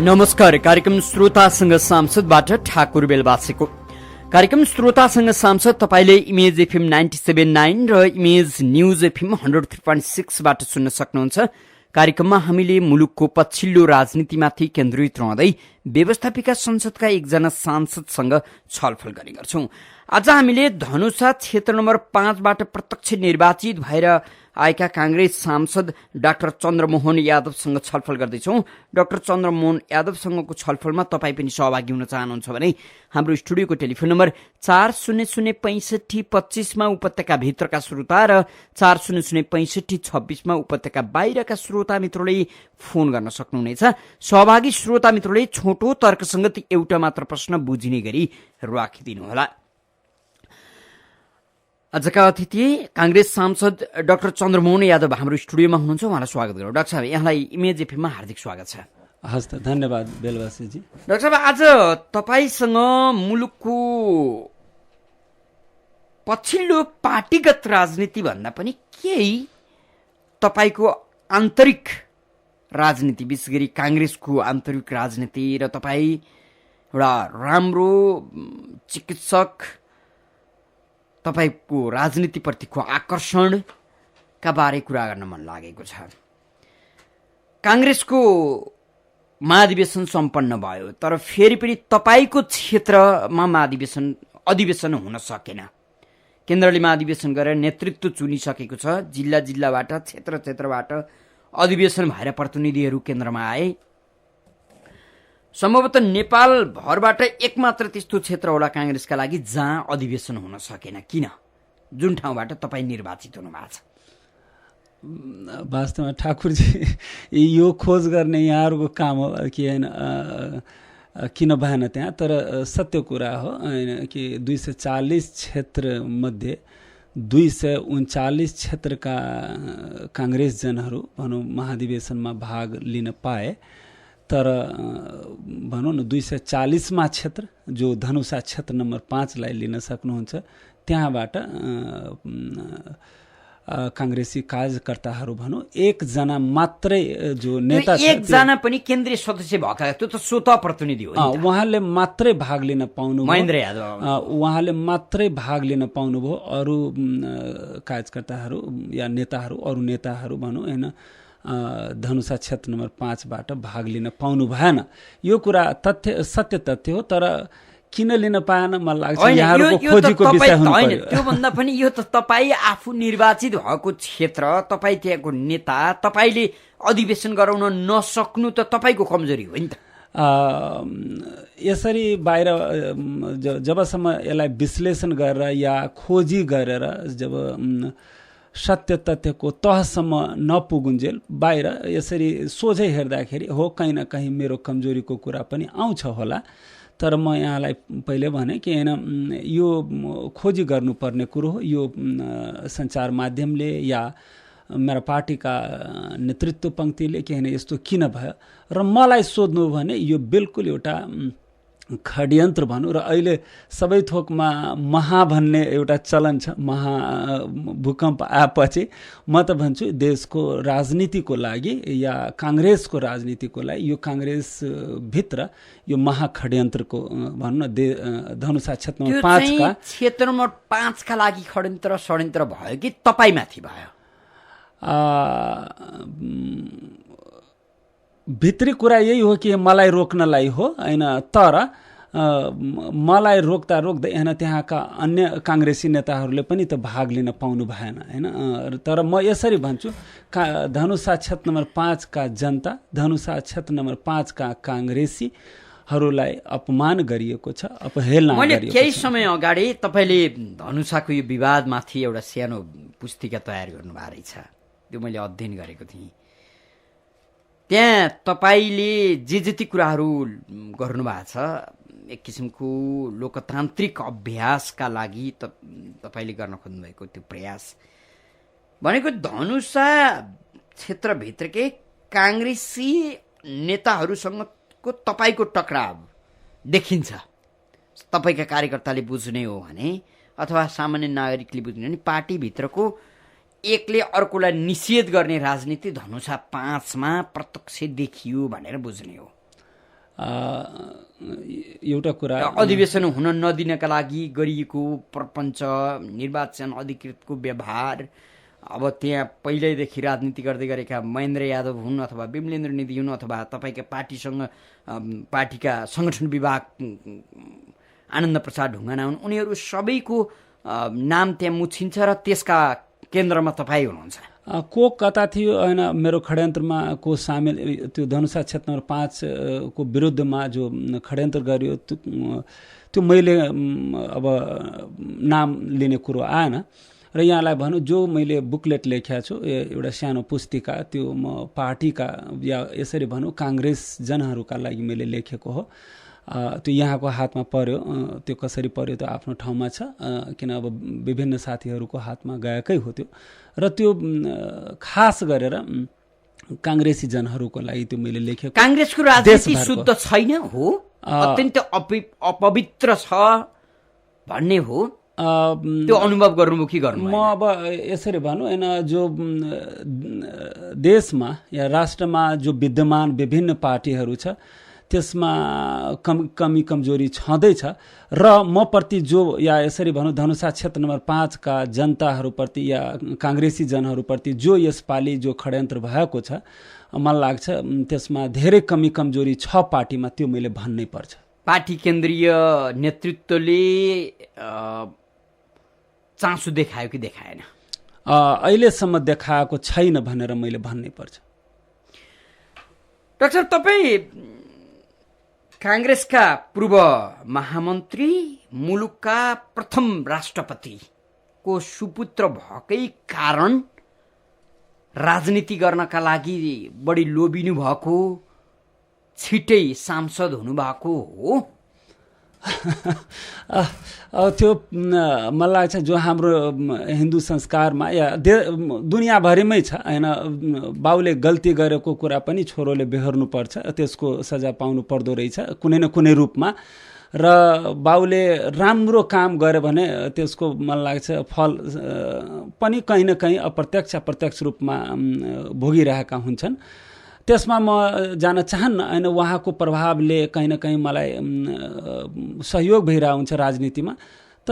नमस्कार। कार्यक्रम श्रोतासँग सांसदबाट ठाकुर बेलबासेको। कार्यक्रम श्रोतासँग सांसद तपाईले इमेज एफएम 97.9 र इमेज न्यूज एफएम 103.6 बाट सुन्न सक्नुहुन्छ। कार्यक्रममा हामीले मुलुकको पछिल्लो राजनीतिमाथि केन्द्रित रहँदै व्यवस्थापिका संसदका एकजना सांसदसँग छलफल गर्ने गर्छौं। आज हामीले धनुषा क्षेत्र नम्बर 5 बाट प्रत्यक्ष निर्वाचित भएर आएका कांग्रेस सांसद डाक्टर चन्द्रमोहन यादवसँग छलफल गर्दैछौं। डाक्टर चन्द्रमोहन यादवसँगको छलफलमा तपाई पनि सहभागी हुन चाहनुहुन्छ भने हाम्रो स्टुडियोको टेलिफोन नम्बर 40065525 मा उपत्यका भित्रका श्रोता र 40065526 मा उपत्यका बाहिरका श्रोता मित्रले फोन गर्न सक्नुहुनेछ। सहभागी श्रोता मित्रले छोटो तर्कसंगत एउटा मात्र प्रश्न बुझिने गरी राखिदिनुहोला। आजका अतिथि कांग्रेस सांसद डाक्टर चन्द्रमोहन यादव हाम्रो स्टुडियोमा हुनुहुन्छ। उहाँलाई स्वागत गरौँ। डाक्टर साहब, यहाँलाई इमेज एफएममा हार्दिक स्वागत छ। हस् त, धन्यवाद बेलबासीजी। डाक्टर साहब, आज तपाईसँग मुलुकको पछिल्लो पार्टीगत राजनीति भन्दा पनि केही तपाईको आन्तरिक राजनीति, विशेष गरी कांग्रेसको आन्तरिक राजनीति र तपाई एउटा राम्रो चिकित्सक, तपाईको राजनीतिप्रतिको आकर्षणका बारे कुरा गर्न मन लागेको छ। कांग्रेसको महाधिवेशन सम्पन्न भयो, तर फेरि पनि तपाईको क्षेत्रमा अधिवेशन हुन सकेन। केन्द्रले महाधिवेशन गरेर नेतृत्व चुनिसकेको छ। जिल्ला जिल्लाबाट, क्षेत्रबाट अधिवेशन भएर प्रतिनिधिहरू केन्द्रमा आए। सम्भवतः नेपाल भरबाट एकमात्र त्यस्तो क्षेत्र होला कांग्रेसका लागि जहाँ अधिवेशन हुन सकेन। किन? जुन ठाउँबाट तपाईँ निर्वाचित हुनुभएको छ। वास्तवमा ठाकुरजी, यो खोज गर्ने यहाँहरूको काम हो कि होइन, किन भएन त्यहाँ। तर सत्य कुरा हो होइन कि 240 क्षेत्र मध्ये 239 क्षेत्रका कांग्रेसजनहरू भनौँ महाधिवेशनमा भाग लिन पाए। तर भनौँ न 240मा क्षेत्र जो धनुषा क्षेत्र नम्बर 5लाई लिन सक्नुहुन्छ, त्यहाँबाट कांग्रेसी कार्यकर्ताहरू भनौँ एकजना मात्रै जो नेता छ, एकजना पनि केन्द्रीय सदस्य भएका, त्यो त स्वतः प्रतिनिधि हो। उहाँले मात्रै भाग लिन पाउनु, महेन्द्र यादव उहाँले मात्रै भाग लिन पाउनुभयो। अरू कार्यकर्ताहरू या नेताहरू, अरू नेताहरू भनौँ होइन, धनुषा क्षेत्र नम्बर 5बाट भाग लिन पाउनु भएन। यो कुरा सत्य तथ्य हो। तर किन लिन पाएन मलाई लाग्छ यहाँहरूको खोजीको विषय हुनु पर्यो। त्योभन्दा पनि यो त तपाईँ आफू निर्वाचित भएको क्षेत्र, तपाईँ त्यहाँको नेता, तपाईले अधिवेशन गराउन नसक्नु त तपाईको कमजोरी हो नि त। यसरी बाहिर जबसम्म यसलाई विश्लेषण गरेर या खोजी गरेर जब सत्य तथ्यको तहसम्म नपुगुन्जेल बाहिर यसरी सोझै हेर्दाखेरि हो कहीँ न कहीँ मेरो कमजोरीको कुरा पनि आउँछ होला। तर म यहाँलाई पहिले भने कि होइन, यो खोजी गर्नुपर्ने कुरो हो। यो सञ्चार माध्यमले या मेरा पार्टीका नेतृत्व पङ्क्तिले कि होइन यस्तो किन भयो र मलाई सोध्नु भने यो बिल्कुल एउटा षड्यन्त्र भनौँ। र अहिले सबै थोकमा महा भन्ने एउटा चलन छ। भूकम्प आएपछि म त भन्छु देशको राजनीतिको लागि या कांग्रेसको राजनीतिको लागि यो कांग्रेस भित्र यो महाषड्यन्त्रको भनौँ न धनुषा क्षेत्र नम्बर 5 का क्षेत्र नम्बर 5 का लागि षड्यन्त्र भयो कि तपाईमाथि भयो? भित्री कुरा यही हो कि मलाई रोक्नलाई हो होइन। तर मलाई रोक्दा होइन त्यहाँका अन्य कांग्रेसी नेताहरूले पनि त भाग लिन पाउनु भएन होइन। तर म यसरी भन्छु, धनुषा क्षेत्र नम्बर 5 का जनता, धनुषा क्षेत्र नम्बर 5 का कांग्रेसीहरूलाई अपमान गरिएको छ, अपहेलना गरिएको छ। मैले केही समय अगाडि तपाईले धनुषाको यो विवादमाथि एउटा सानो पुस्तिका तयार गर्नुभएको रहेछ। त्यो मैले अध्ययन गरेको थिएँ। त्यहाँ तपाईले जे जति कुराहरू गर्नुभएको छ, एक किसिमको लोकतान्त्रिक अभ्यासका लागि तपाईले गर्न खोज्नुभएको त्यो प्रयास भनेको धनुषा क्षेत्रभित्रकै कांग्रेसी नेताहरूसँगको तपाईको टकराव देखिन्छ। तपाईका कार्यकर्ताले बुझ्ने हो भने अथवा सामान्य नागरिकले बुझ्ने हो भने पार्टीभित्रको एकले अर्कोलाई निषेध गर्ने राजनीति धनुषा 5 मा प्रत्यक्ष देखियो भनेर बुझ्ने हो। एउटा कुरा अधिवेशन हुन नदिनका लागि गरिएको प्रपञ्च, निर्वाचन अधिकृतको व्यवहार, अब त्यहाँ पहिल्यैदेखि राजनीति गर्दै गरेका महेन्द्र यादव हुन् अथवा विमलेन्द्र निधि हुन् अथवा तपाईँका पार्टीका सङ्गठन विभाग आनन्द प्रसाद ढुङ्गाना हुन्, उनीहरू सबैको नाम त्यहाँ मुछिन्छ र त्यसका केन्द्रमा तपाईँ हुनुहुन्छ। को कता थियो होइन, मेरो षड्यन्त्रमा को सामेल त्यो धनुषा क्षेत्र नम्बर 5 को विरुद्धमा जो षड्यन्त्र गरियो त्यो मैले अब नाम लिने कुरो आएन। र यहाँलाई भनौँ जो मैले बुकलेट लेखेको छु, एउटा सानो पुस्तिका, त्यो म पार्टीका या यसरी भनौँ काङ्ग्रेसजनहरूका लागि मैले लेखेको हो। त्यो यहाँको हातमा पर्यो, त्यो कसरी पर्यो त्यो आफ्नो ठाउँमा छ, किन अब विभिन्न साथीहरूको हातमा गएकै हो त्यो। र त्यो खास गरेर काङ्ग्रेसी जनहरूको लागि त्यो मैले लेखेको। काङ्ग्रेसको राजनीति शुद्ध छैन हो, अत्यन्त अपवित्र छ भन्ने हो, त्यो अनुभव गर्नुभयो कि गर्नु? म अब यसरी भनौँ होइन, जो देशमा या राष्ट्रमा जो विद्यमान विभिन्न पार्टीहरू छ त्यसमा कमी कमजोरी छँदैछ र म प्रति जो या यसरी भनौँ धनुषा क्षेत्र नम्बर 5 का जनताहरूप्रति या काङ्ग्रेसी जनहरूप्रति जो यसपालि जो षड्यन्त्र भएको छ, मलाई लाग्छ त्यसमा धेरै कमी कमजोरी छ पार्टीमा, त्यो मैले भन्नै पर्छ। पार्टी केन्द्रीय नेतृत्वले चासो देखायो कि देखाएन? अहिलेसम्म देखाएको छैन भनेर मैले भन्नै पर्छ। डाक्टर, तपाईँ काङ्ग्रेसका पूर्व महामन्त्री, मुलुकका प्रथम राष्ट्रपतिको सुपुत्र भएकै कारण राजनीति गर्नका लागि बढी लोभिनु भएको, छिटै सांसद हुनुभएको हो? त्यो मलाई लाग्छ जो हाम्रो हिन्दू संस्कारमा या दुनियाँभरिमै छ होइन, बाउले गल्ती गरेको कुरा पनि छोरोले बेहोर्नुपर्छ, त्यसको सजाय पाउनु पर्दो रहेछ कुनै न कुनै रूपमा। र बाउले राम्रो काम गर्यो भने त्यसको मलाई लाग्छ फल पनि कहीँ न कहीँ अप्रत्यक्ष अप्रत्यक्ष रूपमा भोगिरहेका हुन्छन्। त्यसमा म जान चाहन्न होइन, उहाँको प्रभावले कहीँ न कहीँ मलाई सहयोग भइरहेको हुन्छ राजनीतिमा, त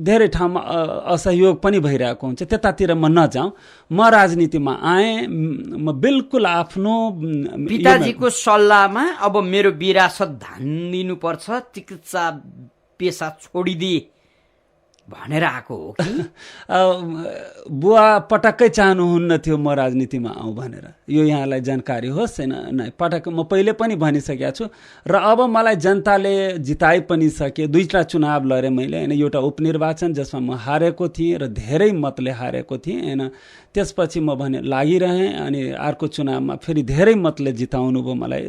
धेरै ठाउँमा असहयोग पनि भइरहेको हुन्छ, त्यतातिर म नजाउँ। म राजनीतिमा आएँ, म बिल्कुल आफ्नो पिताजीको सल्लाहमा अब मेरो विरासत धान्दिनुपर्छ, चिकित्सा पेसा छोडिदिए भनेर आएको हो कि? बुवा पटक्कै चाहनुहुन्न थियो म राजनीतिमा आउँ भनेर, यो यहाँलाई जानकारी होस् होइन? नै पटक्क म पहिले पनि भनिसकेको छु र अब मलाई जनताले जिताइ पनि सके। 2टा चुनाव लडेँ मैले होइन, एउटा उपनिर्वाचन जसमा म हारेको थिएँ र धेरै मतले हारेको थिएँ होइन, त्यसपछि म भने लागिरहेँ, अनि अर्को चुनावमा फेरि धेरै मतले जिताउनु भयो मलाई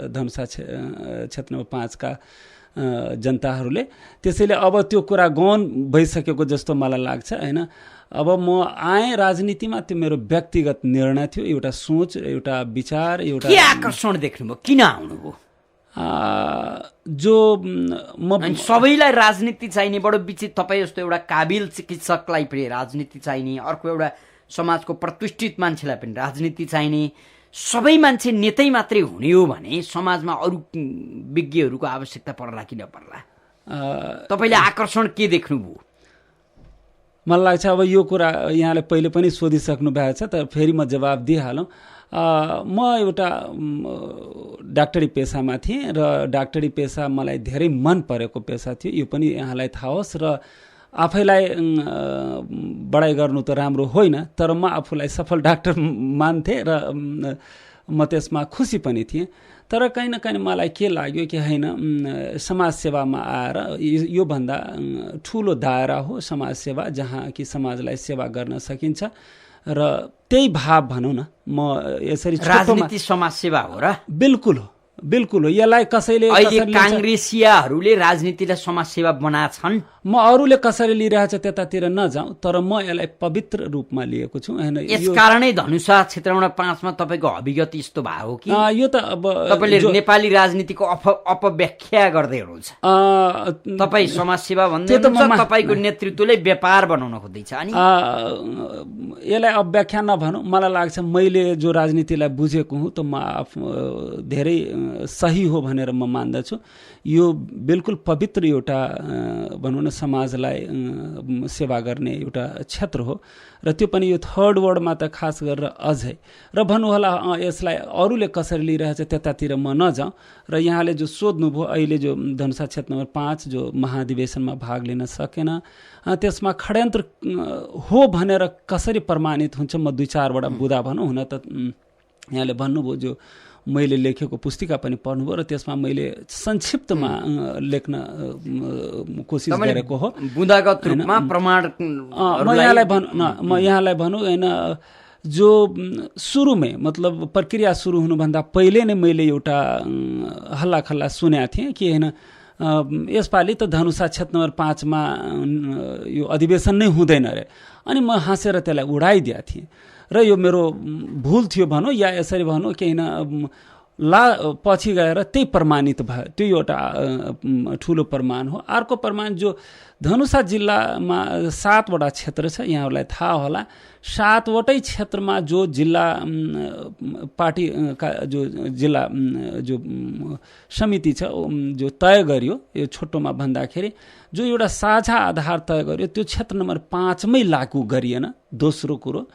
धनुषा क्षेत्र नम्बर 5 का जनताहरूले। त्यसैले अब त्यो कुरा गौन भइसकेको जस्तो मलाई लाग्छ होइन। अब म आएँ राजनीतिमा, त्यो मेरो व्यक्तिगत निर्णय थियो, एउटा सोच, एउटा विचार, एउटा के आकर्षण देख्नुभयो, किन आउनुभयो? जो म सबैलाई राजनीति चाहिने, बडो विचित्र, तपाईँ जस्तो एउटा काबिल चिकित्सकलाई पनि राजनीति चाहिने, अर्को एउटा समाजको प्रतिष्ठित मान्छेलाई पनि राजनीति चाहिने, सबै मान्छे नेतै मात्रै हुने हो भने समाजमा अरू विज्ञहरूको आवश्यकता पर्ला कि नपर्ला? तपाईँले आकर्षण के देख्नुभयो? मलाई लाग्छ अब यो कुरा यहाँले पहिले पनि सोधिसक्नु भएको छ, तर फेरि म जवाब दिइहालौँ। म एउटा डाक्टरी पेसामा थिएँ र डाक्टरी पेसा मलाई धेरै मन परेको पेसा थियो, यो पनि यहाँलाई थाहा होस्। र आफैलाई बढाइ गर्नु त राम्रो होइन, तर म आफूलाई सफल डाक्टर मान्थेँ र म त्यसमा खुसी पनि थिएँ। तर कहीँ न कहीँ मलाई के लाग्यो कि होइन, समाजसेवामा आएर योभन्दा ठुलो दायरा हो समाजसेवा, जहाँ कि समाजलाई सेवा गर्न सकिन्छ। र त्यही भाव भनौँ न, म यसरी राजनीति समाजसेवा हो र? बिल्कुल हो, बिल्कुल हो। यसलाई कसैले काङ्ग्रेसियाहरूले राजनीतिलाई समाजसेवा बनाछन्, म अरूले कसरी लिइरहेछ त्यतातिर नजाउँ, तर म यसलाई पवित्र रूपमा लिएको छु होइन। यस कारणै धनुषा क्षेत्र नम्बर 5 मा तपाईँको अभिगत यस्तो भयो कि यो त अब तपाईँले नेपाली राजनीतिको अपव्याख्या गर्दै हुनुहुन्छ। तपाईँ समाजसेवा भन्दै हुनुहुन्छ, तपाईँको नेतृत्वले व्यापार बनाउन खोज्दैछ। अनि यसलाई अव्याख्या नभनौँ, मलाई लाग्छ मैले जो राजनीतिलाई बुझेको हुँ त म धेरै सही हो भनेर म मान्दछु। यो बिल्कुल पवित्र एउटा भनौँ न समाजलाई सेवा गर्ने एउटा क्षेत्र हो र त्यो पनि यो थर्ड वर्ल्डमा त खास गरेर अझै। र भन्नुहोला यसलाई अरूले कसरी लिइरहेछ त्यतातिर म नजाउँ। र यहाँले जो सोध्नुभयो अहिले जो धनुषा क्षेत्र नम्बर 5 जो महाधिवेशनमा भाग लिन सकेन, त्यसमा षड्यन्त्र हो भनेर कसरी प्रमाणित हुन्छ, म 2-4वटा बुदा भनौँ। हुन त यहाँले भन्नुभयो जो मैले लेखेको पुस्तिका पनि पढ्नुभयो र त्यसमा मैले संक्षिप्तमा लेख्न कोसिस गरेको हो। बुदागत रूपमा प्रमाण म यहाँलाई भनौँ होइन, जो सुरुमै मतलब प्रक्रिया सुरु हुनुभन्दा पहिले नै मैले एउटा हल्ला खल्ला सुनेको थिएँ कि होइन यसपालि त धनुषा क्षेत्र नम्बर 5 मा यो अधिवेशन नै हुँदैन रे। अनि म हाँसेर त्यसलाई उडाइदिएको थिएँ र यो मेरो भुल थियो भनौँ या यसरी भनौँ कि होइन पछि गएर त्यही प्रमाणित भयो। त्यो एउटा ठुलो प्रमाण हो। अर्को प्रमाण जो धनुषा जिल्लामा 7वटा क्षेत्र छ, यहाँहरूलाई थाहा होला। 7वटै क्षेत्रमा जो जिल्ला पार्टी का जो जिल्ला जो समिति छ जो तय गर्यो, यो छोटोमा भन्दाखेरि जो एउटा साझा आधार तय गर्यो त्यो क्षेत्र नम्बर 5 मै लागू गरिएन। दोस्रो कुरो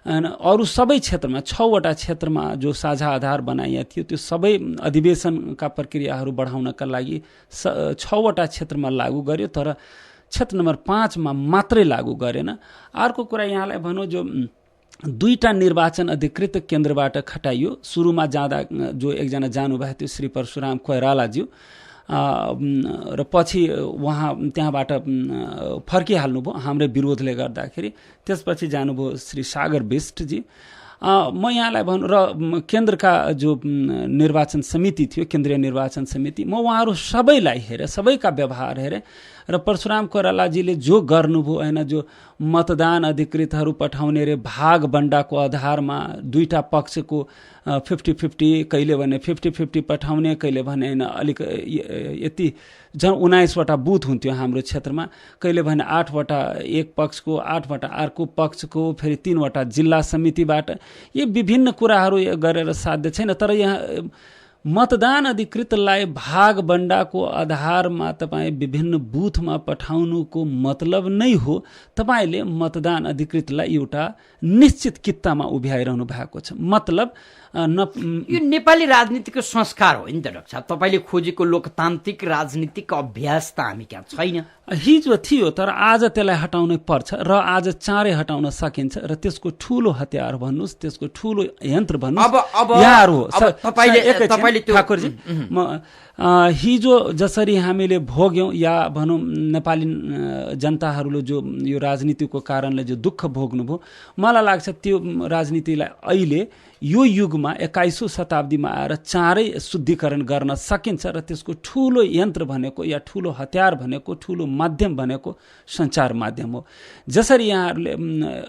अरू सबै क्षेत्रमा 6वटा क्षेत्रमा जो साझा आधार बनाइएको थियो त्यो सबै अधिवेशनका प्रक्रियाहरू बढाउनका लागि 6वटा क्षेत्रमा लागू गर्यो, तर क्षेत्र नम्बर 5 मा मात्रै लागू गरेन। अर्को कुरा यहाँलाई भनौँ, जो 2टा निर्वाचन अधिकृत केन्द्रबाट खटाइयो। सुरुमा जाँदा जो एकजना जानुभएको थियो श्री परशुराम कोइरालाज्यू, र पछि उहाँ त्यहाँबाट फर्किहाल्नुभयो हाम्रै विरोधले गर्दाखेरि। त्यसपछि जानुभयो श्री सागर बिष्टजी। म यहाँलाई भनौँ र केन्द्रका जो निर्वाचन समिति थियो, केन्द्रीय निर्वाचन समिति, म उहाँहरू सबैलाई हेरेँ, सबैका व्यवहार हेरेँ। र परशुराम कोइरालाजीले जो गर्नुभयो होइन, जो मतदान अधिकृतहरू पठाउने रे भाग बन्डाको आधारमा 2टा पक्षको 50-50, कहिले भने 50-50 पठाउने, कहिले भने होइन अलिक यति 19वटा बुथ हुन्थ्यो हाम्रो क्षेत्रमा, कहिले भने 8वटा एक पक्षको, 8वटा अर्को पक्षको, फेरि 3वटा जिल्ला समितिबाट। यो विभिन्न कुराहरू गरेर साध्य छैन। तर यहाँ मतदान अधिकृतलाई भाग बन्डाको आधारमा तपाईँ विभिन्न बुथमा पठाउनुको मतलब नै हो तपाईँले मतदान अधिकृतलाई एउटा निश्चित कित्तामा उभ्याइरहनु भएको छ। मतलब यो नेपाली राजनीतिको संस्कार हो नि त डाक्टर साहब। तपाईँले खोजेको लोकतान्त्रिक राजनीतिक अभ्यास त हामी कहाँ छैन। हिजो थियो, तर आज त्यसलाई हटाउनै पर्छ र आज चाँडै हटाउन सकिन्छ। र त्यसको ठुलो हतियार भन्नुहोस्, त्यसको ठुलो यन्त्र भन्नुहोस् यहाँहरू हो। ठाकुरजी, म हिजो जसरी हामीले भोग्यौँ या भनौँ नेपाली जनताहरूले जो यो राजनीतिको कारणले जो दुःख भोग्नुभयो, मलाई लाग्छ त्यो राजनीतिलाई अहिले यो युगमा 21औं शताब्दीमा आएर चाँडै शुद्धिकरण गर्न सकिन्छ। र त्यसको ठुलो यन्त्र भनेको या ठुलो हतियार भनेको, ठुलो माध्यम भनेको सञ्चार माध्यम हो। जसरी यहाँहरूले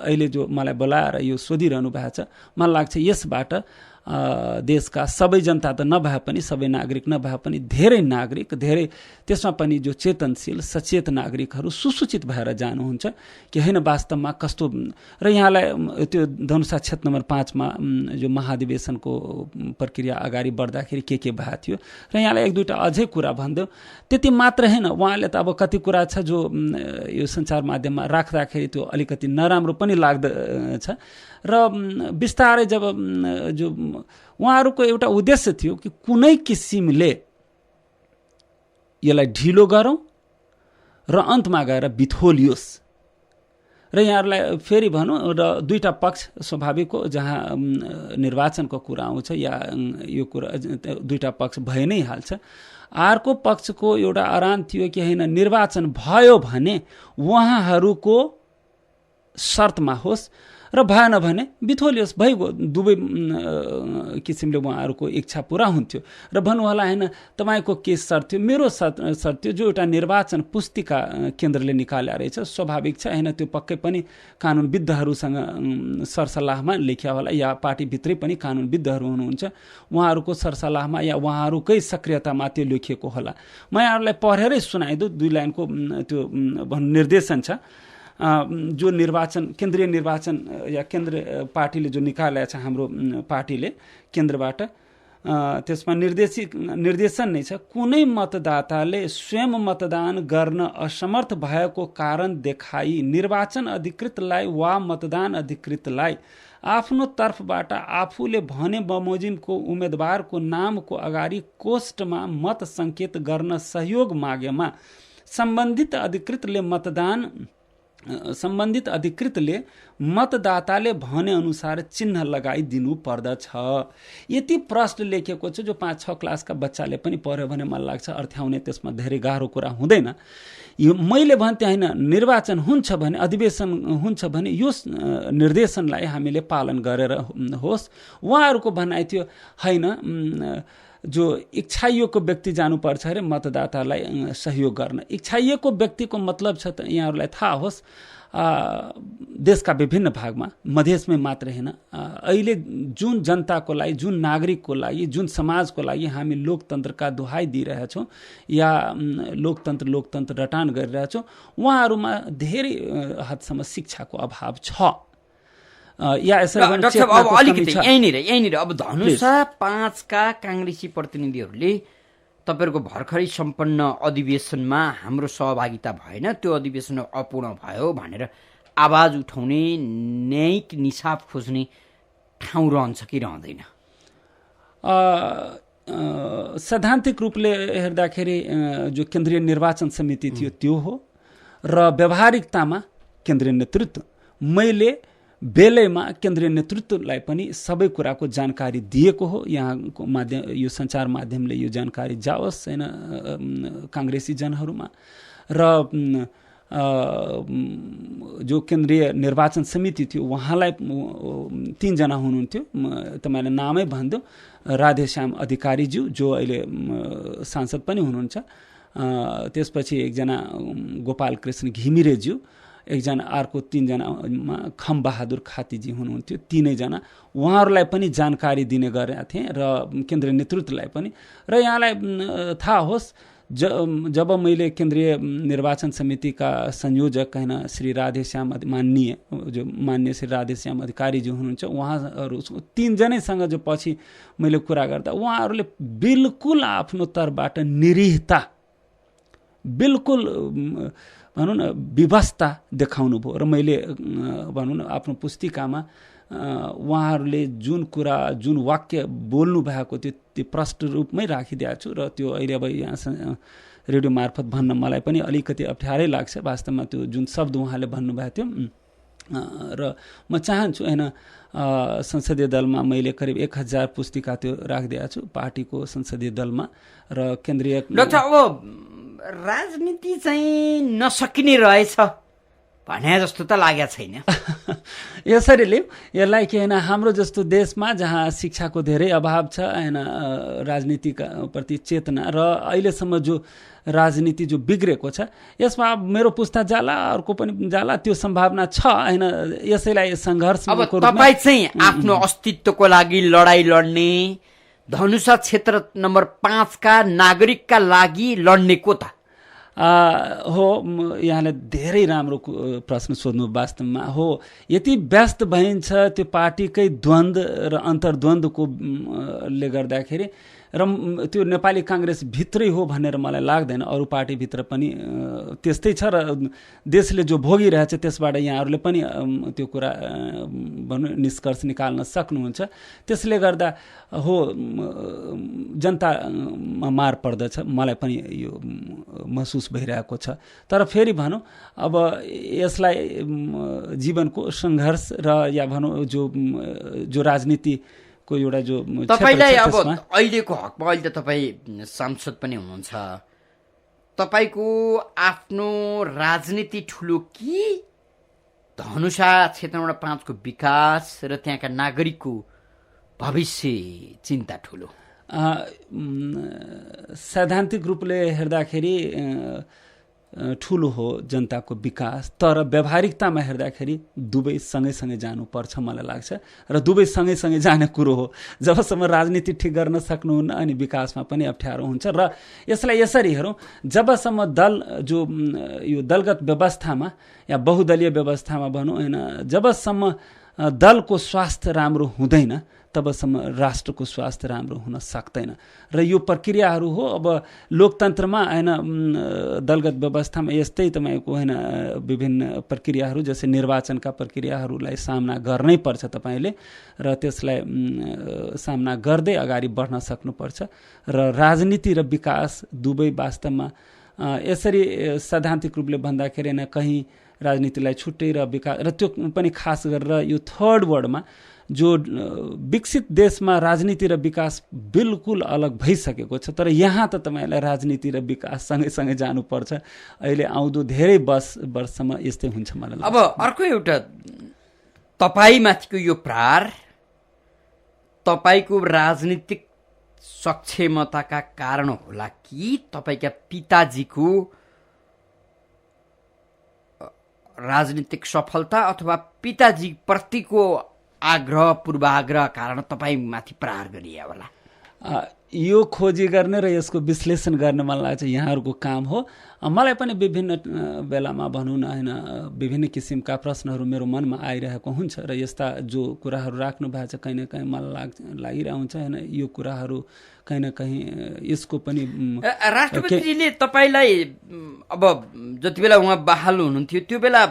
अहिले जो मलाई बोलाएर यो सोधिरहनु भएको छ, मलाई लाग्छ यसबाट देशका सबै जनता त नभए पनि, सबै नागरिक नभए पनि धेरै नागरिक, धेरै त्यसमा पनि जो चेतनशील सचेत नागरिकहरू सुसूचित भएर जानुहुन्छ कि होइन वास्तवमा कस्तो। र यहाँलाई त्यो धनुषा क्षेत्र नम्बर 5 मा जो महाधिवेशनको प्रक्रिया अगाडि बढ्दाखेरि के भएको थियो, र यहाँलाई 1-2टा अझै कुरा भनिदेऊ। त्यति मात्र होइन, उहाँले त अब कति कुरा छ जो यो सञ्चार माध्यममा राख्दाखेरि त्यो अलिकति नराम्रो पनि लाग्दछ। र बिस्तारै जब जो उहाँहरूको एउटा उद्देश्य थियो कि कुनै किसिमले यसलाई ढिलो गरौँ र अन्तमा गएर बिथोलियोस्। र यहाँहरूलाई फेरि भनौँ, र 2टा पक्ष स्वाभाविक हो, जहाँ निर्वाचनको कुरा आउँछ या यो कुरा 2टा पक्ष भइ नै हाल्छ। अर्को पक्षको एउटा आह्वान थियो कि होइन निर्वाचन भयो भने उहाँहरूको शर्तमा होस् र भएन भने बिथोलियोस्। भइगयो, दुवै किसिमले उहाँहरूको इच्छा पुरा हुन्थ्यो। र भन्नु होला होइन तपाईँको के शर्त थियो, मेरो शर्त थियो जो एउटा निर्वाचन पुस्तिका केन्द्रले निकाले रहेछ, स्वाभाविक छ होइन, त्यो पक्कै पनि कानुनविद्धहरूसँग सरसल्लाहमा लेखिया होला या पार्टीभित्रै पनि कानुनविद्धहरू हुनुहुन्छ, उहाँहरूको सरसल्लाहमा या उहाँहरूकै सक्रियतामा त्यो लेखिएको होला। म यहाँहरूलाई पढेरै सुनाइदिउँ, 2 लाइनको त्यो निर्देशन छ जो निर्वाचन केन्द्रीय निर्वाचन या केन्द्र पार्टीले जो निकालेको छ हाम्रो पार्टीले केन्द्रबाट। त्यसमा निर्देशन नै छ, कुनै मतदाताले स्वयं मतदान गर्न असमर्थ भएको कारण देखाई निर्वाचन अधिकृतलाई वा मतदान अधिकृतलाई आफ्नो तर्फबाट आफूले भने बमोजिमको उम्मेदवारको नामको अगाडि कोष्ठमा मत सङ्केत गर्न सहयोग मागेमा सम्बन्धित अधिकृतले मतदाताले भने अनुसार चिन्ह लगाइदिनु पर्दछ। यति प्रश्न लेखेको छ जो 5-6 क्लासका बच्चाले पनि पढ्यो भने मलाई लाग्छ अर्थ्याउने त्यसमा धेरै गाह्रो कुरा हुँदैन। यो मैले भन्थे होइन, निर्वाचन हुन्छ भने, अधिवेशन हुन्छ भने यो निर्देशनलाई हामीले पालन गरेर होस्। उहाँहरूको भनाइ थियो होइन, जो इच्छाइएको व्यक्ति जानुपर्छ अरे मतदातालाई सहयोग गर्न। इच्छाइएको व्यक्तिको मतलब छ त यहाँहरूलाई थाहा होस्, देशका विभिन्न भागमा, मधेसमै मात्र होइन, अहिले जुन जनताको लागि, जुन नागरिकको लागि, जुन समाजको लागि हामी लोकतन्त्रका दुहाई दिइरहेछौँ या लोकतन्त्र रटान गरिरहेछौँ, उहाँहरूमा धेरै हदसम्म शिक्षाको अभाव छ। या डाक्टर साहब, अब अलिकति यहीँनिर अब धनुषा 5 का काङ्ग्रेसी प्रतिनिधिहरूले तपाईँहरूको भर्खरै सम्पन्न अधिवेशनमा हाम्रो सहभागिता भएन, त्यो अधिवेशन अपूर्ण भयो भनेर आवाज उठाउने, न्यायिक निसाफ खोज्ने ठाउँ रहन्छ कि रहँदैन? सैद्धान्तिक रूपले हेर्दाखेरि जो केन्द्रीय निर्वाचन समिति थियो त्यो हो, र व्यावहारिकतामा केन्द्रीय नेतृत्व। मैले बेलैमा केन्द्रीय नेतृत्वलाई पनि सबै कुराको जानकारी दिएको हो। यहाँको माध्यम, यो सञ्चार माध्यमले यो जानकारी जाओस् होइन काङ्ग्रेसी जनहरूमा। र जो केन्द्रीय निर्वाचन समिति थियो उहाँलाई 3 जना हुनुहुन्थ्यो, तपाईँले नामै भनिदियो, राधेश्याम अधिकारीज्यू जो अहिले सांसद पनि हुनुहुन्छ, त्यसपछि एकजना गोपाल कृष्ण घिमिरेज्यू, एकजना अर्को 3 जनामा खमबहादुर खातीजी हुनुहुन्थ्यो। 3 जना उहाँहरूलाई पनि जानकारी दिने गरेका थिएँ र केन्द्रीय नेतृत्वलाई पनि। र यहाँलाई थाहा होस्, जब मैले केन्द्रीय निर्वाचन समितिका संयोजक होइन श्री राधेश्याम मान्य श्री राधेश्याम अधिकारीजी हुनुहुन्छ, उहाँहरू 3 जनैसँग जो पछि मैले कुरा गर्दा उहाँहरूले बिल्कुल आफ्नो तर्फबाट निरीहता, बिल्कुल भनौँ न व्यवस्था देखाउनु भयो। र मैले भनौँ न आफ्नो पुस्तिकामा उहाँहरूले जुन कुरा, जुन वाक्य बोल्नु भएको थियो त्यो प्रष्ट रूपमै राखिदिएको छु। र त्यो अहिले अब यहाँ रेडियो मार्फत भन्न मलाई पनि अलिकति अप्ठ्यारै लाग्छ। वास्तवमा त्यो जुन शब्द उहाँले भन्नुभएको थियो, र म चाहन्छु होइन संसदीय दलमा मैले करिब 1000 पुस्तिका त्यो राखिदिएको छु पार्टीको संसदीय दलमा। र केन्द्रीय डाक्टर, अब राजनीति चाहिँ नसकिने रहेछ भने जस्तो त लागेको छैन। यसरीले यसलाई के होइन, हाम्रो जस्तो देशमा जहाँ शिक्षाको धेरै अभाव छ होइन, राजनीतिका प्रति चेतना, र अहिलेसम्म जो राजनीति जो बिग्रेको छ यसमा मेरो पुस्ता जाला, अर्को पनि जाला, त्यो सम्भावना छ होइन। यसैलाई सङ्घर्ष। अब तपाईँ चाहिँ आफ्नो अस्तित्वको लागि लडाइँ लड्ने, धनुषा क्षेत्र नम्बर 5 का नागरिकका लागि लड्ने को त हो? यहाँले धेरै राम्रो प्रश्न सोध्नु। वास्तवमा हो, यति व्यस्त भइन्छ त्यो पार्टीकै द्वन्द्व र अन्तर्द्वन्द्वको ले गर्दाखेरि, र त्यो नेपाली काङ्ग्रेस भित्रै हो भनेर मलाई लाग्दैन। अरू पार्टीभित्र पनि त्यस्तै छ, र देशले जो भोगिरहेछ त्यसबाट यहाँहरूले पनि त्यो कुरा भनौँ निष्कर्ष निकाल्न सक्नुहुन्छ। त्यसले गर्दा हो जनतामा मार पर्दछ, मलाई पनि यो महसुस भइरहेको छ। तर फेरि भनौँ अब यसलाई जीवनको सङ्घर्ष र या भनौँ जो राजनीति को एउटा जो तपाईलाई अब अहिलेको हकमा, अहिले त तपाईँ सांसद पनि हुनुहुन्छ, तपाईँको आफ्नो राजनीति ठुलो कि धनुषा क्षेत्र नम्बर 5 को विकास र त्यहाँका नागरिकको भविष्य चिन्ता ठुलो? सैद्धान्तिक रूपले हेर्दाखेरि ठुलो हो जनताको विकास, तर व्यावहारिकतामा हेर्दाखेरि दुवै सँगैसँगै जानुपर्छ मलाई लाग्छ। र दुवै सँगैसँगै जाने कुरो हो। जबसम्म राजनीति ठिक गर्न सक्नुहुन्न अनि विकासमा पनि अप्ठ्यारो हुन्छ। र यसलाई यसरी हेरौँ, जबसम्म दल जो यो दलगत व्यवस्थामा या बहुदलीय व्यवस्थामा भनौँ होइन, जबसम्म दलको स्वास्थ्य राम्रो हुँदैन तबसम्म राष्ट्रको स्वास्थ्य राम्रो हुन सक्दैन र यो प्रक्रियाहरू हो। अब लोकतन्त्रमा हैन दलगत व्यवस्थामा यस्तै तपाईको हैन विभिन्न प्रक्रियाहरू जस्तै निर्वाचनका प्रक्रियाहरूलाई सामना गर्नै पर्छ तपाईले र त्यसलाई सामना गर्दै अगाडि बढ्न सक्नुपर्छ र राजनीति र विकास दुवै वास्तवमा यसरी सैद्धान्तिक रूपले भन्दाखेरि हैन कहीँ राजनीतिलाई छुट्टै र विकास र त्यो पनि खास गरेर यो थर्ड वर्ल्डमा जो विकसित देशमा राजनीति र विकास बिल्कुल अलग भइसकेको छ। तर यहाँ त तपाईलाई राजनीति र विकास सँगै जानुपर्छ। अहिले आउँदो धेरै वर्षसम्म यस्तै हुन्छ मलाई लाग्छ। अब अर्को एउटा तपाईमाथिको यो प्रहार तपाईको राजनीतिक सक्षमताका कारण होला कि तपाईका पिताजीको राजनीतिक सफलता अथवा पिताजी प्रतिको आग्रह पूर्वाग्रह कारण तपाईमाथि प्रहार गरिया होला? यो खोजी गर्ने र यसको विश्लेषण गर्ने मलाई लाग्छ यहाँहरूको काम हो। मलाई पनि विभिन्न बेलामा भनौँ न हैन विभिन्न किसिमका प्रश्नहरू मेरो मनमा आइरहेको हुन्छ र यस्ता जो कुराहरू राख्नु भएको छ कहीँ न कहीँ मलाई लागिरहेको हुन्छ हैन यो कुराहरू कहीँ न कहीँ यसको पनि राष्ट्रपतिले तपाईलाई अब जति बेला उहाँ बहाल हुनुहुन्थ्यो त्यो बेला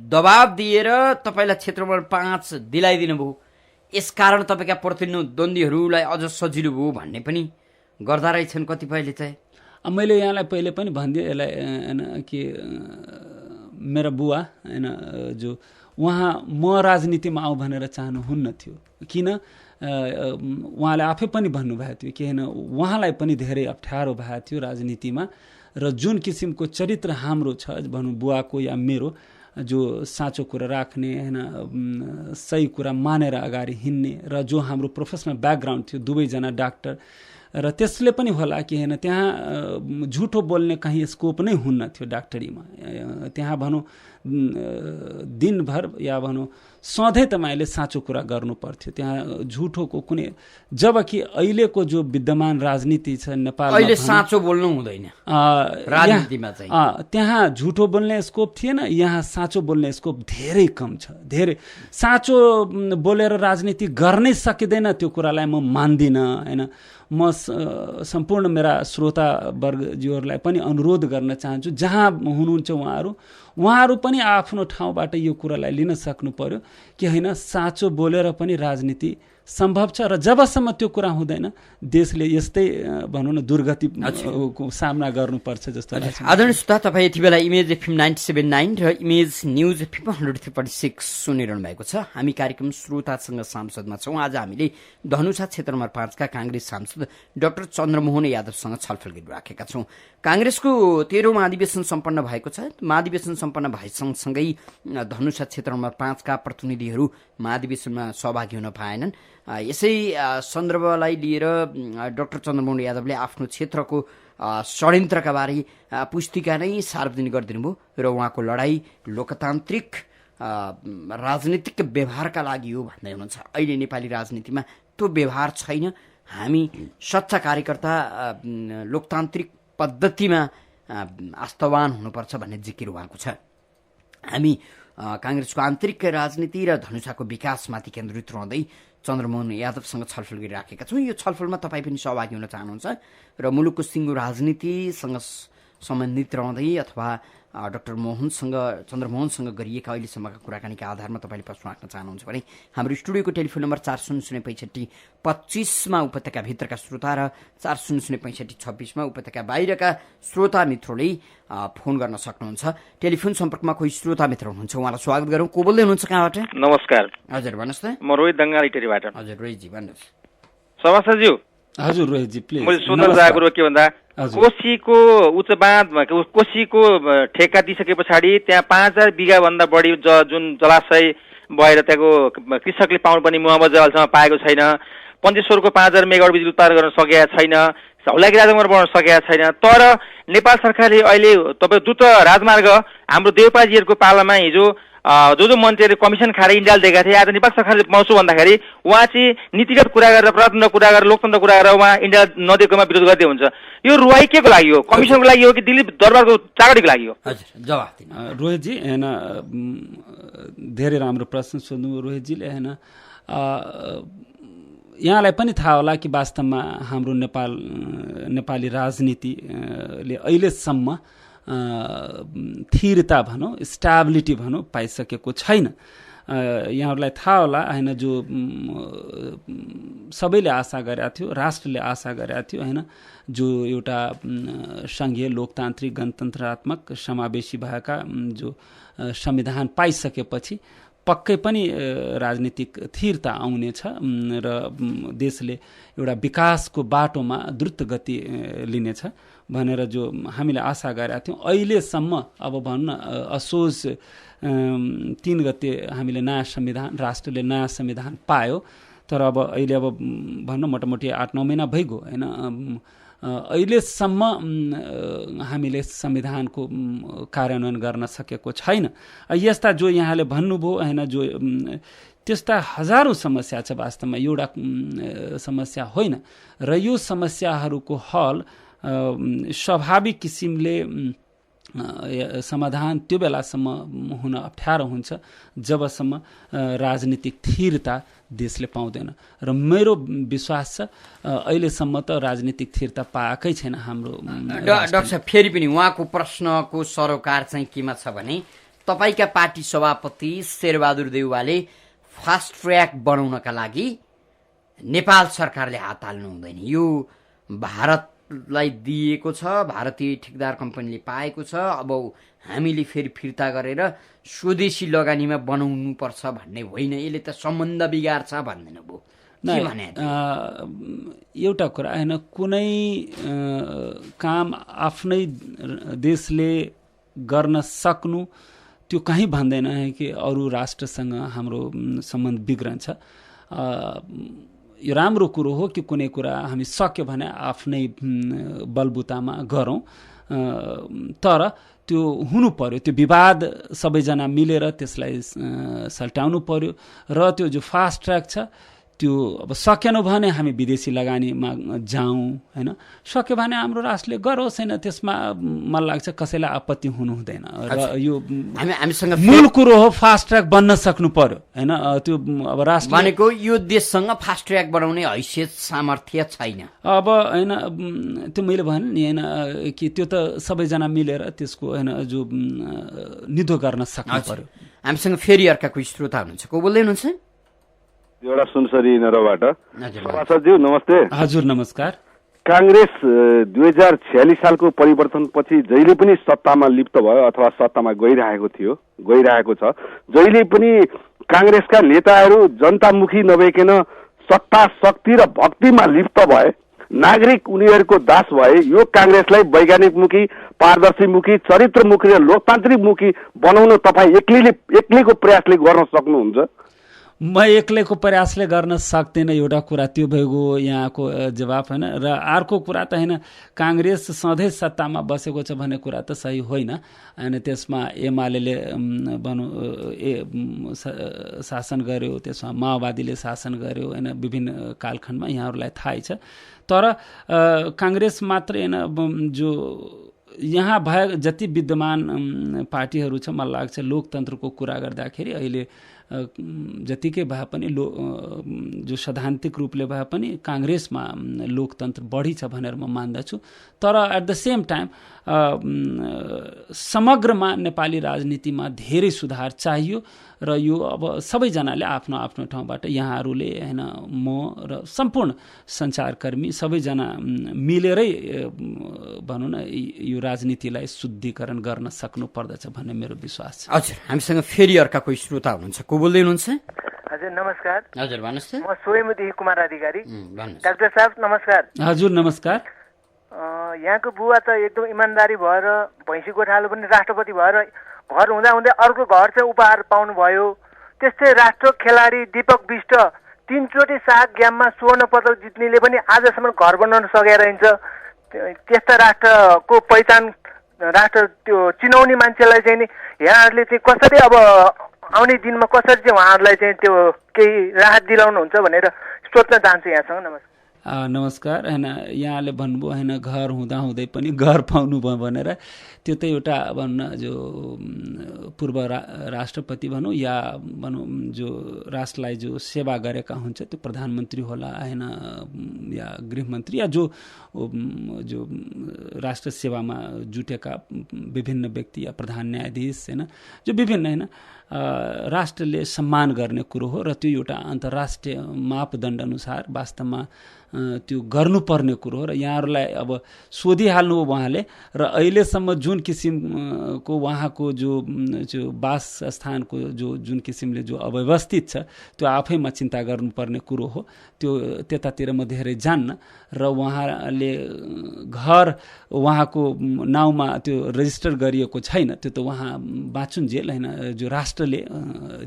दबाब दिएर तपाईलाई क्षेत्र नम्बर 5 दिलाइदिनु भयो, यसकारण तपाईका प्रतिद्वन्दीहरूलाई अझ सजिलो भयो भन्ने पनि गर्दा रहेछन् कतिपयले चाहिँ। मैले यहाँलाई पहिले पनि भनिदिएँ यसलाई हैन कि मेरा बुवा हैन जो उहाँ म राजनीतिमा आउँ भनेर चाहनुहुन्न थियो। किन उहाँले आफै पनि भन्नुभएको थियो कि हैन उहाँलाई पनि धेरै अप्ठ्यारो भएको थियो राजनीतिमा र जुन किसिमको चरित्र हाम्रो छ भनौँ बुवाको या मेरो जो साँचो कुरा राख्ने हैन सही कुरा मानेर अगाडि हिँड्ने र जो हाम्रो प्रोफेसनल ब्याकग्राउन्ड थियो दुवैजना डाक्टर र त्यसले पनि होला कि हैन त्यहाँ झुटो बोल्ने कहीँ स्कोप नै हुन्न थियो डाक्टरीमा। त्यहाँ भनौँ दिनभर या भनौँ सधैँ तपाईले साँचो कुरा गर्नु पर्थ्यो, त्यहाँ झुटोको कुनै। जबकि अहिलेको जो विद्यमान राजनीति छ नेपालमा अहिले साँचो बोल्नु हुँदैन राजनीतिमा चाहिँ, त्यहाँ झुटो बोल्ने स्कोप थिएन, यहाँ साँचो बोल्ने स्कोप धेरै कम छ। धेरै साँचो बोलेर राजनीति गर्नै सकिँदैन त्यो कुरालाई म मान्दिनँ हैन। म सम्पूर्ण मेरा श्रोतावर्गज्यूहरूलाई पनि अनुरोध गर्न चाहन्छु जहाँ हुनुहुन्छ उहाँहरू पनि आफ्नो ठाउँबाट यो कुरालाई लिन सक्नु पर्यो कि हैन साँचो बोलेर पनि राजनीति सम्भव छ र जबसम्म त्यो कुरा हुँदैन देशले यस्तै भनौँ न दुर्गतिको सामना गर्नुपर्छ जस्तो लाग्छ। आदरणीय श्रोता, तपाईँ यति बेला इमेज एफएम 97.9 र इमेज न्युज एफएम 103.6 सुनिरहनु भएको छ। हामी कार्यक्रम श्रोतासँग सांसदमा छौँ। आज हामीले धनुषा क्षेत्र नम्बर 5 का कांग्रेस सांसद डाक्टर चन्द्रमोहन यादवसँग छलफल गरिराखेका छौँ। कांग्रेसको 13औं महाधिवेशन सम्पन्न भएको छ। महाधिवेशन सम्पन्न भएसँगै धनुषा क्षेत्र नम्बर 5 का प्रतिनिधिहरू महाधिवेशनमा सहभागी हुन पाएनन्। यसै सन्दर्भलाई लिएर डाक्टर चन्द्रमोहन यादवले आफ्नो क्षेत्रको षड्यन्त्रका बारे पुस्तिका नै सार्वजनिक गरिदिनु भयो र उहाँको लडाई लोकतान्त्रिक राजनीतिक व्यवहारका लागि हो भन्दै हुनुहुन्छ। अहिले नेपाली राजनीतिमा त्यो व्यवहार छैन, हामी सच्चा कार्यकर्ता लोकतान्त्रिक पद्धतिमा आस्थावान हुनुपर्छ भन्ने जिकिर उहाँको छ। हामी कांग्रेसको आन्तरिक राजनीति र धनुषाको विकासमाथि केन्द्रित रहँदै चन्द्रमोहन यादवसँग छलफल गरिराखेका छौँ। यो छलफलमा तपाईँ पनि सहभागी हुन चाहनुहुन्छ र मुलुकको सिङ्गो राजनीतिसँग सम्बन्धित रहँदै अथवा डाक्टर चन्द्रमोहनसँग गरिएका अहिलेसम्मका कुराकानीका आधारमा तपाईँले प्रश्न राख्न चाहनुहुन्छ भने हाम्रो स्टुडियोको टेलिफोन नम्बर 40065525 मा उपत्यकाभित्रका श्रोता र 40065526 मा उपत्यका बाहिरका श्रोता मित्रले फोन गर्न सक्नुहुन्छ। टेलिफोन सम्पर्कमा कोही श्रोता मित्र हुनुहुन्छ, उहाँलाई स्वागत गरौँ। को बोल्दै हुनुहुन्छ, कहाँबाट? नमस्कार। हजुर भन्नुहोस् त। म रोहित दङ्गाल इटरीबाट। हजुर रोहितजी भन्नुहोस्। सभासदज्यू। हजुर रोहितजी प्लिज। मैले सोध्न चाहेको के भन्दा कोशीको उच्च बाँध कोशीको ठेक्का दिइसके पछाडि त्यहाँ 5000 बिघा भन्दा बढी जुन जलाशय भएर त्यहाँको कृषकले पाउनुपर्ने मुआवजा अहिलेसम्म पाएको छैन। पञ्चेश्वरको 5000 मेगावाट बिजुली उत्पादन गर्न सकेका छैन। धौलागिरी राजमार्ग बनाउन सकेका छैन। तर नेपाल सरकारले अहिले तपाईँ द्रुत राजमार्ग हाम्रो देउपाजीहरूको पालामा हिजो जो मन्त्रीहरू कमिसन खाएर इन्डाल दिएका थिए, आज नेपाल सरकारले पाउँछु भन्दाखेरि उहाँ चाहिँ नीतिगत कुरा गरेर प्रजातन्त्र कुरा गरेर लोकतन्त्र कुरा गरेर उहाँ इन्डाल नदिएकोमा विरोध गर्दै हुन्छ। यो रुवाई के को लागि हो? कमिसनको लागि हो कि दिल्ली दरबारको चाकरीको लागि हो? हजुर जवाफ दिनु। रोहितजी हैन धेरै राम्रो प्रश्न सोध्नु रोहितजीले। हैन यहाँलाई पनि थाहा होला कि वास्तवमा हाम्रो नेपाली राजनीतिले अहिलेसम्म स्थिरता भनौँ, स्टेबिलिटी भनौँ पाइसकेको छैन। यहाँहरूलाई थाहा होला होइन, जो सबैले आशा गरेका थियो, राष्ट्रले आशा गरेका थियो होइन, जो एउटा सङ्घीय लोकतान्त्रिक गणतन्त्रात्मक समावेशी भएका जो संविधान पाइसकेपछि पक्कै पनि राजनीतिक स्थिरता आउनेछ र देशले एउटा विकासको बाटोमा द्रुत गति लिनेछ भनेर जो हामीले आशा गरेका थियौँ। अहिलेसम्म अब भनौँ न असोज 3 गते हामीले नयाँ संविधान, राष्ट्रले नयाँ संविधान पायो, तर अब अहिले अब भनौँ मोटामोटी 8-9 महिना भइगयो होइन। अहिलेसम्म हामीले संविधानको कार्यान्वयन गर्न सकेको छैन। यस्ता जो यहाँले भन्नुभयो होइन, जो त्यस्ता हजारौँ समस्या छ, वास्तवमा एउटा समस्या होइन र यो समस्याहरूको हल स्वाभाविक किसिमले समाधान त्यो बेलासम्म हुन अप्ठ्यारो हुन्छ जबसम्म राजनीतिक स्थिरता देशले पाउँदैन। र मेरो विश्वास छ अहिलेसम्म त राजनीतिक स्थिरता पाएकै छैन हाम्रो। डाक्टर साहब, फेरि पनि उहाँको प्रश्नको सरोकार चाहिँ केमा छ भने तपाईँका पार्टी सभापति शेरबहादुर देउवाले फास्ट ट्र्याक बनाउनका लागि नेपाल सरकारले हात हाल्नु हुँदैन, यो भारतलाई दिएको छ, भारतीय ठेकदार कम्पनीले पाएको छ, अब हामीले फेरि फिर्ता गरेर स्वदेशी लगानीमा बनाउनु पर्छ भन्ने होइन, यसले त सम्बन्ध बिगार्छ भन्दैन भयो। एउटा कुरा होइन, कुनै काम आफ्नै देशले गर्न सक्नु त्यो कहीँ भन्दैन कि अरू राष्ट्रसँग हाम्रो सम्बन्ध बिग्रन्छ। यो राम्रो कुरो हो कि कुनै कुरा हामी सक्यो भने आफ्नै बलबुतामा गरौँ, तर त्यो हुनु पर्यो, त्यो विवाद सबैजना मिलेर त्यसलाई सल्टाउनु पर्यो। र त्यो जो फास्ट ट्र्याक छ त्यो अब सकेन भने हामी विदेशी लगानीमा जाउँ होइन, सक्यो भने हाम्रो राष्ट्रले गरोस् होइन, त्यसमा मलाई लाग्छ कसैलाई आपत्ति हुनु हुँदैन। र यो हामीसँग मूल कुरो हो, फास्ट ट्र्याक बन्न सक्नु पर्यो होइन। त्यो अब राष्ट्र भनेको यो देशसँग फास्ट ट्र्याक बनाउने हैसियत सामर्थ्य छैन अब होइन। त्यो मैले भने नि होइन कि त्यो त सबैजना मिलेर त्यसको होइन जो निधो गर्न सक्नु पर्यो। हामीसँग फेरि अर्का कोही श्रोता हुनुहुन्छ, को बोल्दै हुनुहुन्छ? एउटा सुनसरी नरबाट। सभासदज्यू नमस्ते। हजुर नमस्कार। काङ्ग्रेस 2046 सालको परिवर्तनपछि जहिले पनि सत्तामा लिप्त भयो अथवा सत्तामा गइरहेको छ, जहिले पनि काङ्ग्रेसका नेताहरू जनतामुखी नभइकन सत्ता शक्ति र भक्तिमा लिप्त भए, नागरिक उनीहरूको दास भए। यो काङ्ग्रेसलाई वैज्ञानिकमुखी, पारदर्शीमुखी, चरित्रमुखी र लोकतान्त्रिकमुखी बनाउन तपाईँ एक्लैको प्रयासले गर्न सक्नुहुन्छ? म एक्लैको प्रयासले गर्न सक्दिनँ, एउटा कुरा त्यो भइगयो यहाँको जवाब होइन। र अर्को कुरा त होइन, काङ्ग्रेस सधैँ सत्तामा बसेको छ भन्ने कुरा त सही होइन होइन। त्यसमा एमाले भनौँ शासन गर्यो, त्यसमा माओवादीले शासन गर्यो होइन, विभिन्न कालखण्डमा यहाँहरूलाई थाहै छ। तर काङ्ग्रेस मात्र होइन, जो यहाँ भए जति विद्यमान पार्टीहरू छ, मलाई लाग्छ लोकतन्त्रको कुरा गर्दाखेरि अहिले जतिकै भए पनि जो सैद्धान्तिक रूपले भए पनि काङ्ग्रेसमा लोकतन्त्र बढी छ भनेर म मान्दछु। तर एट द सेम टाइम समग्रमा नेपाली राजनीतिमा धेरै सुधार चाहियो र यो अब सबैजनाले आफ्नो आफ्नो ठाउँबाट, यहाँहरूले होइन, म र सम्पूर्ण सञ्चारकर्मी सबैजना मिलेरै भनौँ न यो राजनीतिलाई शुद्धिकरण गर्न सक्नु पर्दछ भन्ने मेरो विश्वास छ। हजुर, हामीसँग फेरि अर्का कोही श्रोता हुनुहुन्छ, को बोल्दै हुनुहुन्छ? हजुर नमस्कार। हजुर भन्नुहोस्। म स्वयंदेखि कुमार अधिकारी। डाक्टर साहब नमस्कार। हजुर नमस्कार। यहाँको बुवा त एकदम इमान्दारी भएर भैँसी गोठालो पनि राष्ट्रपति भएर घर हुँदा हुँदै अर्को घर चाहिँ उपहार पाउनुभयो। त्यस्तै राष्ट्र खेलाडी दीपक बिष्ट 3 चोटि साग गेममा स्वर्ण पदक जित्नेले पनि आजसम्म घर बनाउन सकेर रहन्छ। त्यस्ता राष्ट्रको पहिचान, राष्ट्र त्यो चिनाउने मान्छेलाई चाहिँ नि यहाँहरूले चाहिँ कसरी अब आउने दिनमा कसरी चाहिँ उहाँहरूलाई चाहिँ त्यो केही राहत दिलाउनुहुन्छ भनेर सोध्न चाहन्छु यहाँसँग। नमस्कार। नमस्कार होइन यहाँले भन्नुभयो होइन घर हुँदा हुँदै पनि घर पाउनु भयो भनेर त्यो त एउटा भनौँ न जो पूर्व राष्ट्रपति भनौँ या भनौँ जो राष्ट्रलाई जो सेवा गरेका हुन्छ त्यो प्रधानमन्त्री होला होइन या गृहमन्त्री या जो राष्ट्र सेवामा जुटेका विभिन्न व्यक्ति या प्रधान न्यायाधीश होइन जो विभिन्न होइन राष्ट्रले सम्मान गर्ने कुरो हो र त्यो एउटा अन्तर्राष्ट्रिय मापदण्ड अनुसार वास्तवमा त्यो गर्नुपर्ने कुरो हो र यहाँहरूलाई अब सोधिहाल्नु हो उहाँले र अहिलेसम्म जुन किसिमको उहाँको जो वासस्थानको जुन किसिमले जो अव्यवस्थित छ त्यो आफैमा चिन्ता गर्नुपर्ने कुरो हो। त्यो त्यतातिर म धेरै जान्न र उहाँले घर उहाँको नाउँमा त्यो रेजिस्टर गरिएको छैन, त्यो त उहाँ बाँचुन्जेल होइन जो राष्ट्रले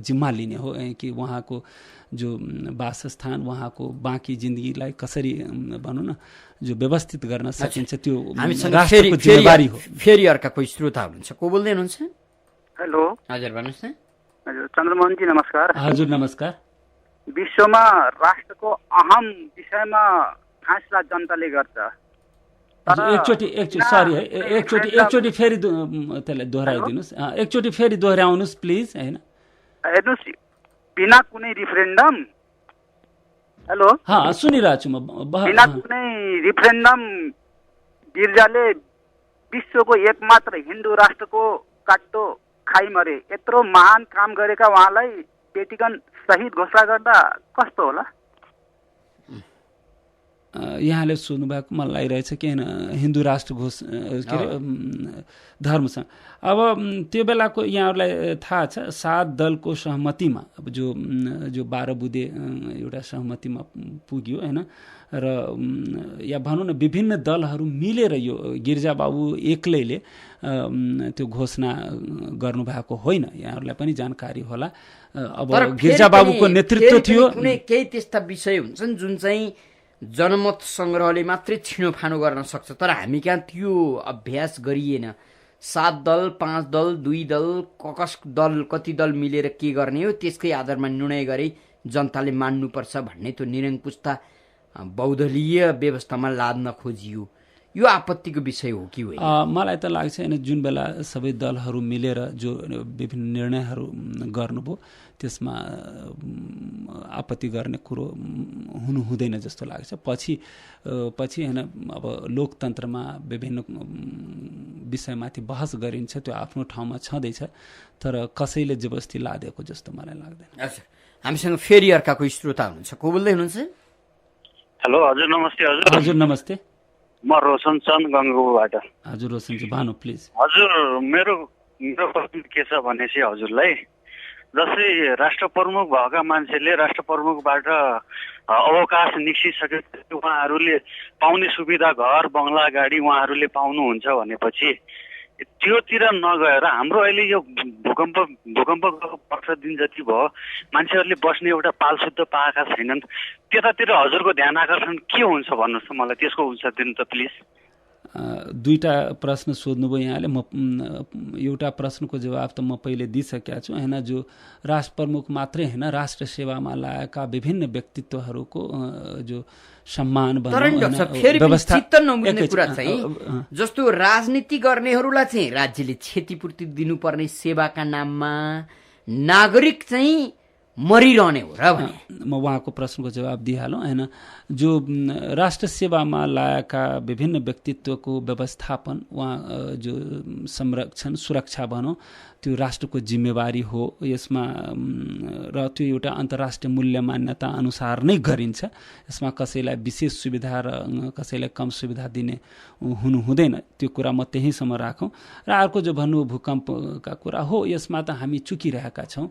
जिम्मा लिने हो कि उहाँको जो वासस्थान उहाँको बाँकी जिन्दगीलाई कसरी भनौँ न जो व्यवस्थित गर्न सकिन्छ त्यो राष्ट्रको जिम्मेवारी हो। फेरि अर्का कोही श्रोता हुनुहुन्छ, को बोल्दै हुनुहुन्छ? हेलो, हजुर भन्नुहोस् न। हजुर चन्द्रमोहनजी नमस्कार। हजुर नमस्कार। विश्वमा राष्ट्रको अहम विषयमा फैसला जनताले गर्छ। एकचोटि फेरि त्यसलाई दोहोऱ्याइदिनुहोस्, एकचोटि फेरि दोहोऱ्याउनुहोस् प्लिज होइन। हेर्नुहोस्, बिना कुनै रिफरेन्डम, हेलो सुनिरहेको छु म, बिना कुनै रिफरेन्डम गिर्जाले विश्वको एकमात्र हिन्दू राष्ट्रको काट्टो खाइ मरे। यत्रो महान काम गरेका उहाँलाई भेटिकन शहीद घोषणा गर्दा कस्तो होला? यहाँले सोध्नुभएको मलाई लागिरहेछ कि होइन हिन्दू राष्ट्र के अरे धर्मसँग। अब त्यो बेलाको यहाँहरूलाई थाहा छ 7 दलको सहमतिमा अब जो 12 बुँदे एउटा सहमतिमा पुग्यो होइन र या भनौँ न विभिन्न दलहरू मिलेर यो गिर्जाबाबु एक्लैले त्यो घोषणा गर्नुभएको होइन, यहाँहरूलाई पनि जानकारी होला। अब गिर्जाबाबुको नेतृत्व थियो। केही त्यस्ता विषय हुन्छन् जुन चाहिँ जनमत सङ्ग्रहले मात्रै छिनोफानो गर्न सक्छ, तर हामी कहाँ त्यो अभ्यास गरिएन। 7 दल 5 दल 2 दल कति दल मिलेर के गर्ने हो त्यसकै आधारमा निर्णय गरे जनताले मान्नुपर्छ भन्ने त्यो निरङ्कुशता बहुदलीय व्यवस्थामा लाद्न खोजियो। यो आपत्तिको विषय हो कि होइन? मलाई त लाग्छ होइन जुन बेला सबै दलहरू मिलेर जो विभिन्न निर्णयहरू गर्नुभयो त्यसमा आपत्ति गर्ने कुरो हुनु हुँदैन जस्तो लाग्छ। पछि होइन अब लोकतन्त्रमा विभिन्न विषयमाथि बहस गरिन्छ, त्यो आफ्नो ठाउँमा छँदैछ, तर कसैले जबरजस्ती लादेको जस्तो मलाई लाग्दैन। अच्छा, हामीसँग फेरि अर्का कोही श्रोता हुनुहुन्छ, को बोल्दै हुनुहुन्छ? हेलो, हजुर नमस्ते। हजुर नमस्ते, म रोशन चन्द गङ्गोबाट। हजुर रोशनजी भन्नु प्लिज। हजुर मेरो प्रश्न के छ भनेपछि हजुरलाई जस्तै राष्ट्र प्रमुख भएका मान्छेले राष्ट्र प्रमुखबाट अवकाश निस्किसकेपछि उहाँहरूले पाउने सुविधा घर बङ्गला गाडी उहाँहरूले पाउनुहुन्छ भनेपछि त्योतिर नगएर हाम्रो अहिले यो भूकम्पको वर्ष दिन जति भयो मान्छेहरूले बस्ने एउटा पालशुद्ध पाएका छैनन्, त्यतातिर हजुरको ध्यान आकर्षण के हुन्छ भन्नुहोस् त मलाई, त्यसको उत्तर दिनु त प्लिज। दुईटा प्रश्न सोध्नुभयो यहाँले। म एउटा प्रश्नको जवाब त म पहिले दिइसकेका छु होइन। जो राष्ट्र प्रमुख मात्रै होइन राष्ट्र सेवामा लागेका विभिन्न व्यक्तित्वहरूको जो सम्मान व्यवस्था नबुझ्ने कुरा चाहिँ जस्तो राजनीति गर्नेहरूलाई चाहिँ राज्यले क्षतिपूर्ति दिनुपर्ने सेवाका नाममा नागरिक चाहिँ मरिरहने हो र भने म उहाँको प्रश्नको जवाब दिइहालौँ होइन। जो राष्ट्र सेवामा लागेका विभिन्न व्यक्तित्वको व्यवस्थापन उहाँ जो संरक्षण सुरक्षा भनौँ त्यो राष्ट्रको जिम्मेवारी हो। यसमा र त्यो एउटा अन्तर्राष्ट्रिय मूल्य मान्यता अनुसार नै गरिन्छ। यसमा कसैलाई विशेष सुविधा र कसैलाई कम सुविधा दिने हुनु हुँदैन, त्यो कुरा म त्यहीँसम्म राखौँ। र अर्को जो भन्नु भूकम्पका कुरा हो, यसमा त हामी चुकिरहेका छौँ।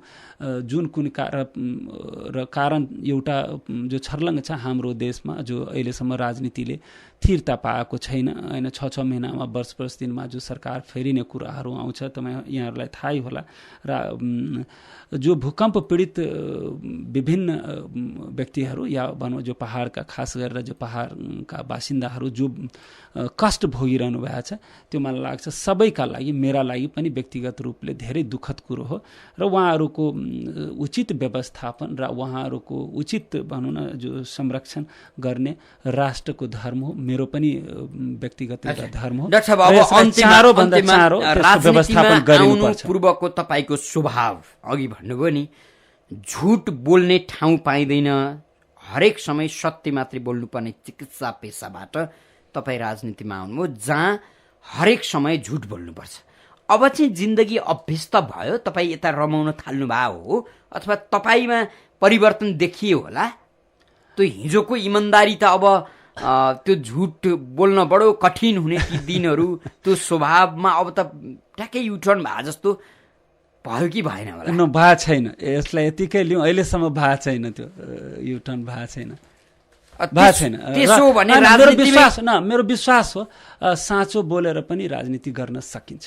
जुन कुनै कारण एउटा जो छर्लङ्ग छ हाम्रो देशमा जो अहिलेसम्म राजनीतिले स्थिरता पाएको छैन होइन। 6 महिनामा वर्ष दिनमा जो सरकार फेरिने कुराहरू आउँछ यहाँहरूलाई थाहै होला। र जो भूकम्प पीडित विभिन्न व्यक्तिहरू या भनौँ जो पहाडका खास गरेर जो पहाडका बासिन्दाहरू जो कष्ट भोगिरहनु भएको छ त्यो मलाई लाग्छ सबैका लागि मेरा लागि पनि व्यक्तिगत रूपले धेरै दुःखद कुरो हो र उहाँहरूको उचित व्यवस्थापन र उहाँहरूको उचित भनौँ न जो संरक्षण गर्ने राष्ट्रको धर्म हो, मेरो पनि व्यक्तिगत एउटा धर्म हो। डाक्टर साहब, अब चाँडोभन्दा चाँडो व्यवस्थापन गरिनुपर्छ। पूर्वको तपाईँको स्वभाव अघि भन्नुभयो नि, झुट बोल्ने ठाउँ पाइँदैन, हरेक समय सत्य मात्रै बोल्नुपर्ने चिकित्सा पेसाबाट तपाईँ राजनीतिमा आउनुभयो जहाँ हरेक समय झुट बोल्नुपर्छ। अब चाहिँ जिन्दगी अभ्यस्त भयो, तपाईँ यता रमाउन थाल्नुभयो हो अथवा तपाईँमा परिवर्तन देखियो होला? त्यो हिजोको इमान्दारी त अब त्यो झुट बोल्न बडो कठिन हुने ती दिनहरू त्यो स्वभावमा अब त ट्याक्कै युटर्न भए जस्तो भयो कि भएन होला? भएको छैन, यसलाई यतिकै लिउँ, अहिलेसम्म भएको छैन, त्यो युटर्न भएको छैन। त्यसो भने मेरो विश्वास हो साँचो बोलेर पनि राजनीति गर्न सकिन्छ।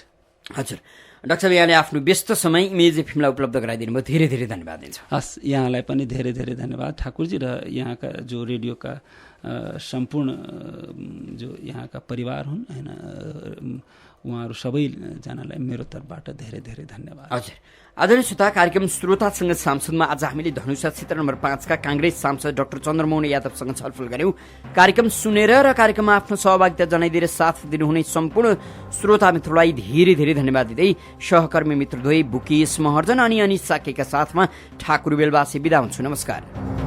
हजुर डाक्टर साहब, यहाँले आफ्नो व्यस्त समय इमेज एफएमलाई उपलब्ध गराइदिनु भयो, धेरै धेरै धन्यवाद दिन्छ। हस्, यहाँलाई पनि धेरै धेरै धन्यवाद ठाकुरजी र यहाँका जो रेडियोका सम्पूर्ण जो यहाँका परिवार हुन् होइन उहाँहरू सबैजनालाई मेरो तर्फबाट धेरै धेरै धन्यवाद। हजुर आदरणीय श्रोता, कार्यक्रम श्रोतासँग सांसदमा आज हामीले धनुषा क्षेत्र नम्बर 5 का कांग्रेस सांसद डाक्टर चन्द्रमोहन यादवसँग छलफल गर्यौं। कार्यक्रम सुनेर र कार्यक्रममा आफ्नो सहभागिता जनाइदिएर साथ दिनुहुने सम्पूर्ण श्रोता मित्रलाई धेरै धेरै धन्यवाद दिँदै सहकर्मी मित्रद्वय बुकेश महर्जन अनि अनिस साकेका साथमा ठाकुर बेलवासी बिदा हुन्छु। नमस्कार।